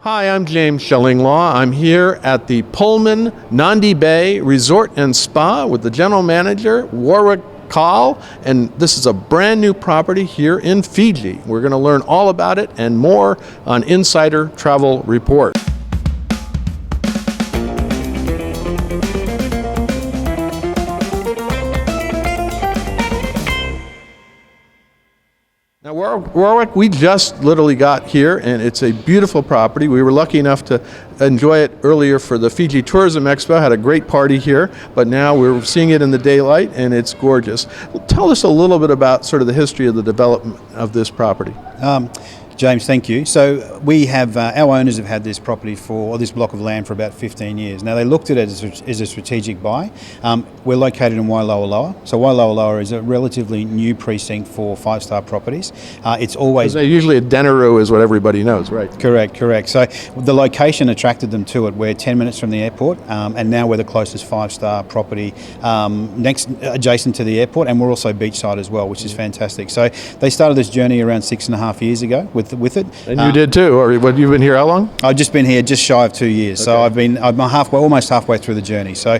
Hi, I'm James Shillinglaw. I'm here at the Pullman Nadi Bay Resort and Spa with the general manager, Warwick Kahl, and this is a brand new property here in Fiji. We're going to learn all about it and more on Insider Travel Report. Now, Warwick, we just literally got here, and it's a beautiful property. We were lucky enough to enjoy it earlier for the Fiji Tourism Expo, had a great party here, but now we're seeing it in the daylight, and it's gorgeous. Tell us a little bit about sort of the history of the development of this property. James, thank you. So we have, our owners have had this property or this block of land for about 15 years. Now they looked at it as a strategic buy. We're located in Wailoaloa. So Wailoaloa is a relatively new precinct for five-star properties. It's always... Usually a Denaroo is what everybody knows, right? Correct. So the location attracted them to it. We're 10 minutes from the airport, and now we're the closest five-star property adjacent to the airport, and we're also beachside as well, which is fantastic. So they started this journey around 6.5 years ago with it. And you did too, or you've been here how long? I've just been here just shy of 2 years, so I'm almost halfway through the journey. So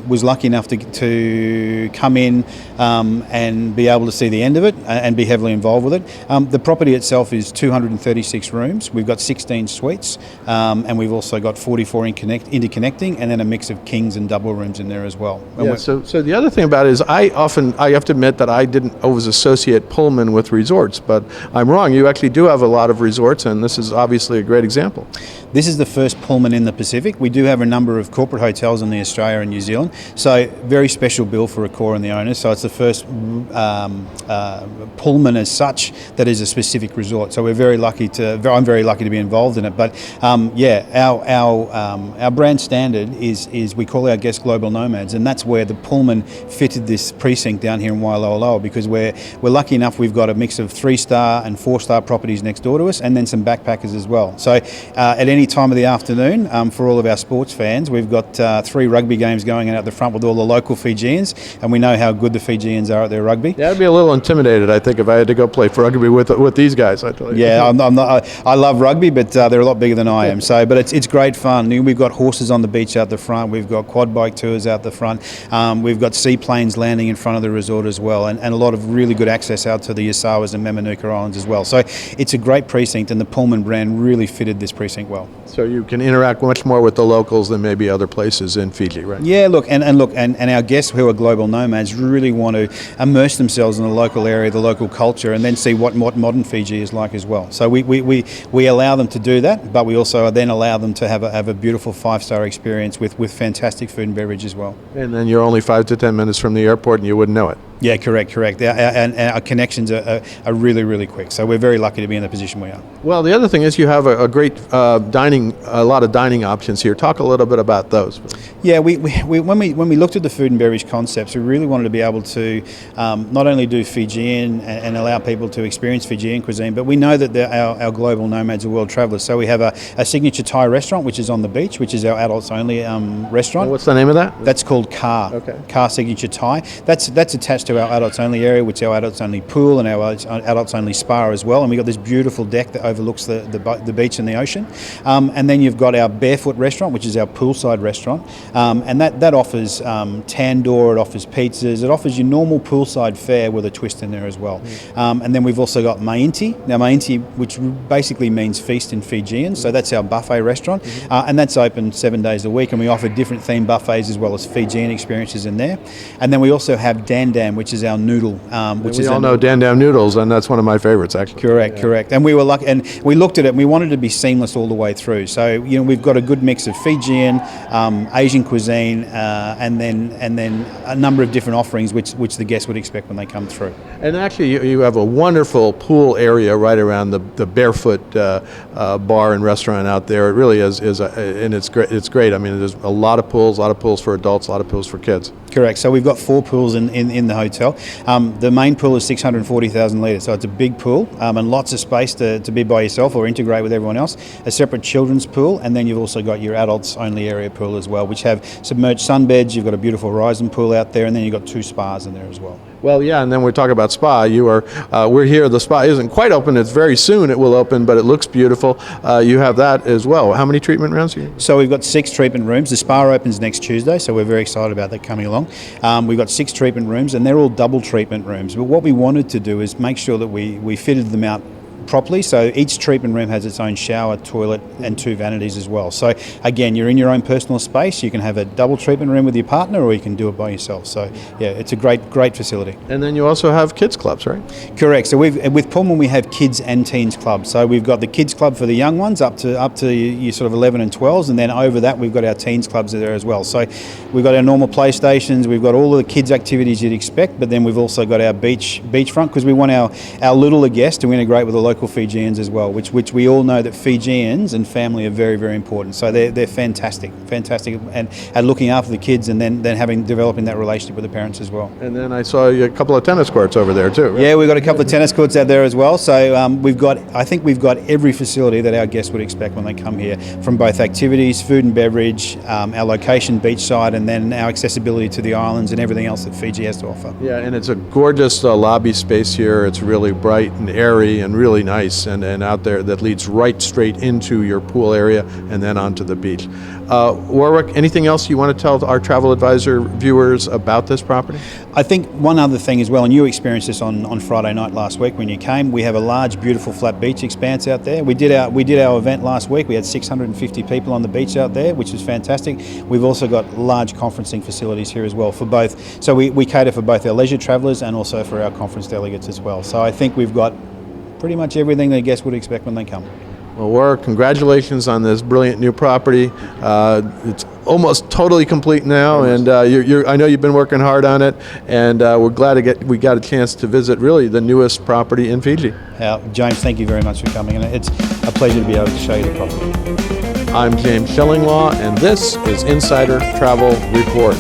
was lucky enough to come in and be able to see the end of it and be heavily involved with it. The property itself is 236 rooms. We've got 16 suites, and we've also got 44 interconnecting, and then a mix of kings and double rooms in there as well. Yeah, so the other thing about it is I have to admit that I didn't always associate Pullman with resorts, but I'm wrong. You actually do have a lot of resorts, and this is obviously a great example. This is the first Pullman in the Pacific. We do have a number of corporate hotels in Australia and New Zealand, so very special bill for Accor and the owners. So it's the first Pullman as such that is a specific resort. So I'm very lucky to be involved in it. But our brand standard is we call our guests global nomads, and that's where the Pullman fitted this precinct down here in Wailoaloa, because we're lucky enough we've got a mix of 3-star and 4-star properties next door to us, and then some backpackers as well. So at any time of the afternoon, for all of our sports fans, we've got 3 rugby games going out the front with all the local Fijians, and we know how good the Fijians are at their rugby. Yeah, I'd be a little intimidated, I think, if I had to go play for rugby with these guys. Yeah, I love rugby, but they're a lot bigger than I am. So, but it's great fun. We've got horses on the beach out the front. We've got quad bike tours out the front. We've got seaplanes landing in front of the resort as well, and a lot of really good access out to the Yasawas and Mamanuka Islands as well. So it's a great precinct, and the Pullman brand really fitted this precinct well. So you can interact much more with the locals than maybe other places in Fiji, right? Yeah, and our guests who are global nomads really want to immerse themselves in the local area, the local culture, and then see what modern Fiji is like as well. So we allow them to do that, but we also then allow them to have a beautiful 5-star experience with fantastic food and beverage as well. And then you're only 5 to 10 minutes from the airport, and you wouldn't know it. Yeah, correct. And our connections are really, really quick. So we're very lucky to be in the position we are. Well, the other thing is you have a great a lot of dining options here. Talk a little bit about those. Yeah, when we looked at the food and beverage concepts, we really wanted to be able to not only do Fijian and allow people to experience Fijian cuisine, but we know that our global nomads are world travellers. So we have a signature Thai restaurant, which is on the beach, which is our adults only restaurant. And what's the name of that? That's called Kahl. Okay. Kahl Signature Thai. That's attached to our adults only area, which is our adults only pool and our adults only spa as well. And we've got this beautiful deck that overlooks the beach and the ocean. And then you've got our barefoot restaurant, which is our poolside restaurant. And that offers tandoor, it offers pizzas, it offers your normal poolside fare with a twist in there as well. And then we've also got Mainti. Now Mainti, which basically means feast in Fijian, so that's our buffet restaurant. And that's open 7 days a week, and we offer different themed buffets as well as Fijian experiences in there. And then we also have Dandam, which is our noodle. We all know Dandam noodles, and that's one of my favorites, actually. Correct. And we were lucky, and we looked at it, and we wanted to be seamless all the way through. So we've got a good mix of Fijian, Asian cuisine, and then a number of different offerings which the guests would expect when they come through. And actually, you have a wonderful pool area right around the barefoot bar and restaurant out there. It really is and it's great. It's great. I mean, there's a lot of pools for adults, a lot of pools for kids. Correct. So we've got 4 pools in the hotel. The main pool is 640,000 litres, so it's a big pool and lots of space to be by yourself or integrate with everyone else. A separate children's pool, and then you've also got your adults only area pool as well, which have submerged sunbeds. You've got a beautiful horizon pool out there, and then you've got 2 spas in there as well. Well, yeah, and then we talk about spa. We're here. The spa isn't quite open. It's very soon it will open, but it looks beautiful. You have that as well. How many treatment rooms? So we've got 6 treatment rooms. The spa opens next Tuesday, so we're very excited about that coming along. We've got 6 treatment rooms, and they're all double treatment rooms. But what we wanted to do is make sure that we fitted them out properly, so each treatment room has its own shower, toilet and 2 vanities as well. So again, you're in your own personal space. You can have a double treatment room with your partner, or you can do it by yourself. So yeah, it's a great facility. And then you also have kids clubs, right? Correct. So with Pullman we have kids and teens clubs. So we've got the kids club for the young ones up to you sort of 11 and 12s, and then over that we've got our teens clubs there as well. So we've got our normal playstations, we've got all of the kids activities you'd expect, but then we've also got our beachfront, because we want our littler guests to integrate with the local Fijians as well, which we all know that Fijians and family are very, very important. So they're fantastic and looking after the kids, and then developing that relationship with the parents as well. And then I saw a couple of tennis courts over there too, right? Yeah, we've got a couple of tennis courts out there as well. So I think we've got every facility that our guests would expect when they come here, from both activities, food and beverage, our location beachside, and then our accessibility to the islands and everything else that Fiji has to offer. Yeah, and it's a gorgeous lobby space here. It's really bright and airy and really nice, and out there that leads right straight into your pool area and then onto the beach. Warwick, anything else you want to tell our travel advisor viewers about this property? I think one other thing as well, and you experienced this on Friday night last week when you came, we have a large, beautiful flat beach expanse out there. We did our event last week. We had 650 people on the beach out there, which was fantastic. We've also got large conferencing facilities here as well for both. So we cater for both our leisure travellers and also for our conference delegates as well. So I think we've got pretty much everything that guests would expect when they come. Well, Warwick, congratulations on this brilliant new property. It's almost totally complete now, and I know you've been working hard on it, and we're glad we got a chance to visit really the newest property in Fiji. James, thank you very much for coming, and it's a pleasure to be able to show you the property. I'm James Shillinglaw, and this is Insider Travel Report.